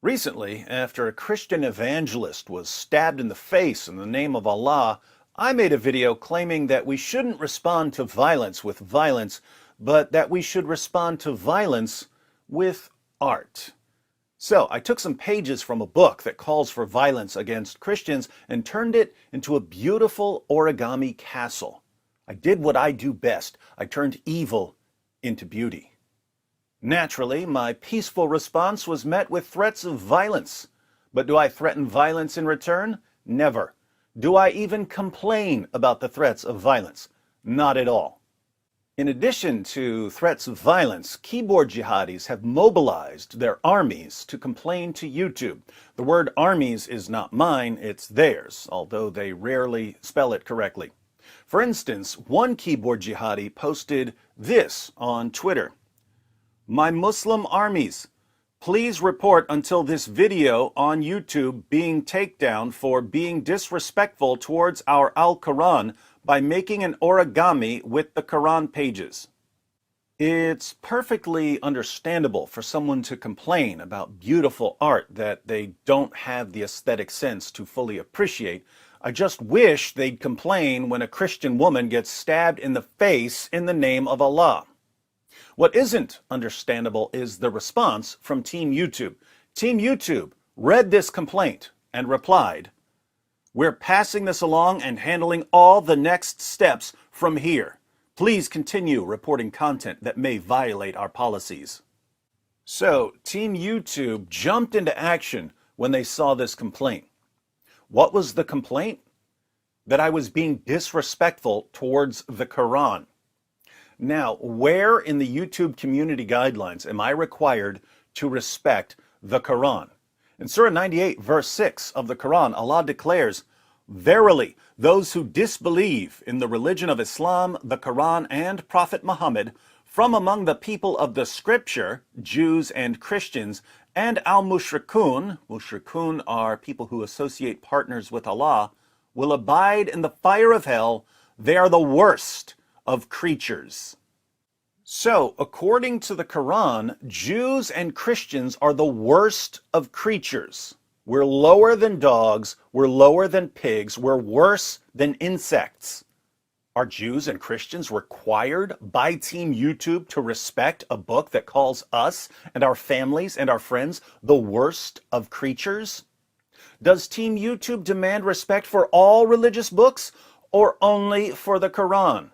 Recently, after a Christian evangelist was stabbed in the face in the name of Allah, I made a video claiming that we shouldn't respond to violence with violence, but that we should respond to violence with art. So I took some pages from a book that calls for violence against Christians and turned it into a beautiful origami castle. I did what I do best. I turned evil into beauty. Naturally, my peaceful response was met with threats of violence. But do I threaten violence in return? Never. Do I even complain about the threats of violence? Not at all. In addition to threats of violence, keyboard jihadis have mobilized their armies to complain to YouTube. The word armies is not mine, it's theirs, although they rarely spell it correctly. For instance, one keyboard jihadi posted this on Twitter. My Muslim armies, please report until this video on YouTube being takedown for being disrespectful towards our Al-Quran by making an origami with the Quran pages. It's perfectly understandable for someone to complain about beautiful art that they don't have the aesthetic sense to fully appreciate. I just wish they'd complain when a Christian woman gets stabbed in the face in the name of Allah. What isn't understandable is the response from Team YouTube. Team YouTube read this complaint and replied, "We're passing this along and handling all the next steps from here. Please continue reporting content that may violate our policies." So, Team YouTube jumped into action when they saw this complaint. What was the complaint? That I was being disrespectful towards the Quran. Now, where in the YouTube community guidelines am I required to respect the Quran? In Surah 98, verse 6 of the Quran, Allah declares, "Verily, those who disbelieve in the religion of Islam, the Quran, and Prophet Muhammad, from among the people of the Scripture, Jews and Christians, and al-mushrikun," mushrikun are people who associate partners with Allah, "will abide in the fire of hell. They are the worst of creatures." So, according to the Quran, Jews and Christians are the worst of creatures. We're lower than dogs, we're lower than pigs, we're worse than insects. Are Jews and Christians required by Team YouTube to respect a book that calls us and our families and our friends the worst of creatures? Does Team YouTube demand respect for all religious books or only for the Quran?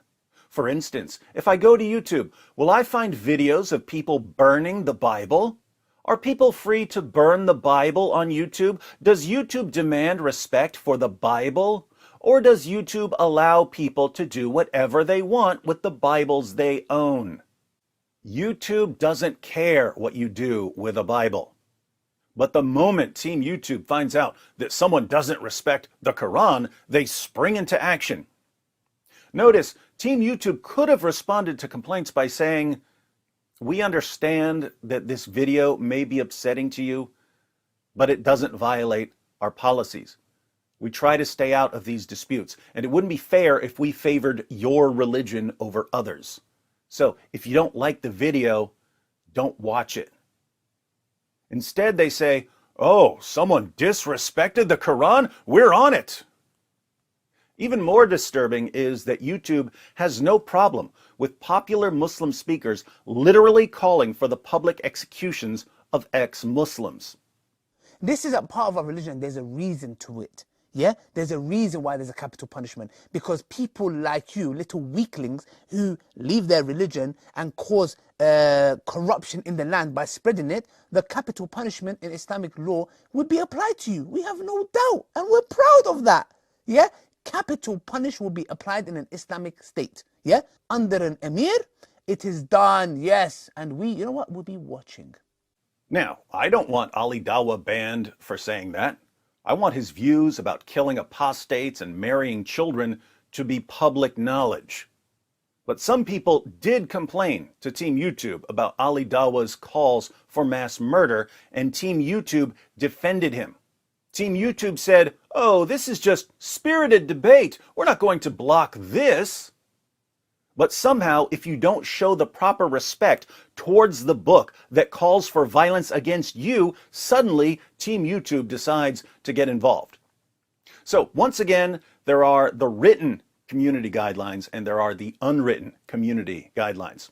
For instance, if I go to YouTube, will I find videos of people burning the Bible? Are people free to burn the Bible on YouTube? Does YouTube demand respect for the Bible? Or does YouTube allow people to do whatever they want with the Bibles they own? YouTube doesn't care what you do with a Bible. But the moment Team YouTube finds out that someone doesn't respect the Quran, they spring into action. Notice, Team YouTube could have responded to complaints by saying, "We understand that this video may be upsetting to you, but it doesn't violate our policies. We try to stay out of these disputes, and it wouldn't be fair if we favored your religion over others. So if you don't like the video, don't watch it." Instead, they say, "Oh, someone disrespected the Quran? We're on it." Even more disturbing is that YouTube has no problem with popular Muslim speakers literally calling for the public executions of ex-Muslims. This is a part of our religion. There's a reason to it. Yeah, there's a reason why there's a capital punishment. Because people like you, little weaklings who leave their religion and cause corruption in the land by spreading it, the capital punishment in Islamic law would be applied to you. We have no doubt, and we're proud of that. Yeah, capital punishment will be applied in an Islamic state. Yeah, under an emir, it is done. Yes, and we, you know what, we'll be watching. Now, I don't want Ali Dawah banned for saying that. I want his views about killing apostates and marrying children to be public knowledge. But some people did complain to Team YouTube about Ali Dawah's calls for mass murder, and Team YouTube defended him. Team YouTube said, "Oh, this is just spirited debate. We're not going to block this." But somehow, if you don't show the proper respect towards the book that calls for violence against you, suddenly Team YouTube decides to get involved. So once again, there are the written community guidelines and there are the unwritten community guidelines.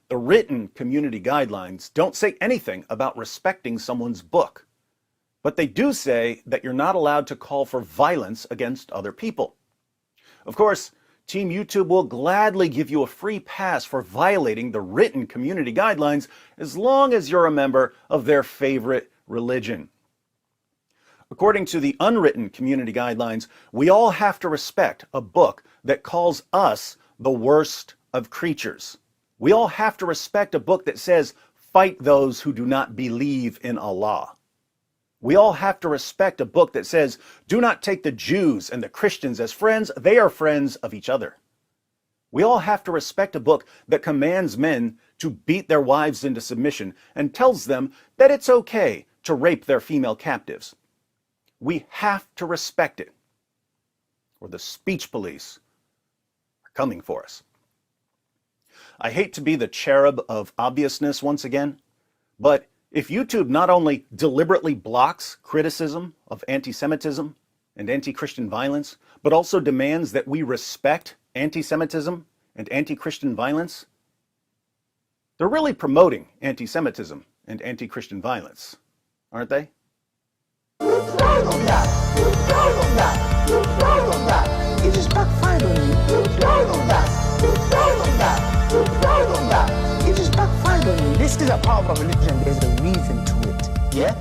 The written community guidelines don't say anything about respecting someone's book, but they do say that you're not allowed to call for violence against other people. Of course, Team YouTube will gladly give you a free pass for violating the written community guidelines as long as you're a member of their favorite religion. According to the unwritten community guidelines, we all have to respect a book that calls us the worst of creatures. We all have to respect a book that says, fight those who do not believe in Allah. We all have to respect a book that says, do not take the Jews and the Christians as friends, they are friends of each other. We all have to respect a book that commands men to beat their wives into submission and tells them that it's okay to rape their female captives. We have to respect it, or the speech police are coming for us. I hate to be the cherub of obviousness once again, but if YouTube not only deliberately blocks criticism of anti-Semitism and anti-Christian violence, but also demands that we respect anti-Semitism and anti-Christian violence, they're really promoting anti-Semitism and anti-Christian violence, aren't they? It just backfired on you. It just backfired on you. This is a part of our religion. There's a reason to it. Yeah?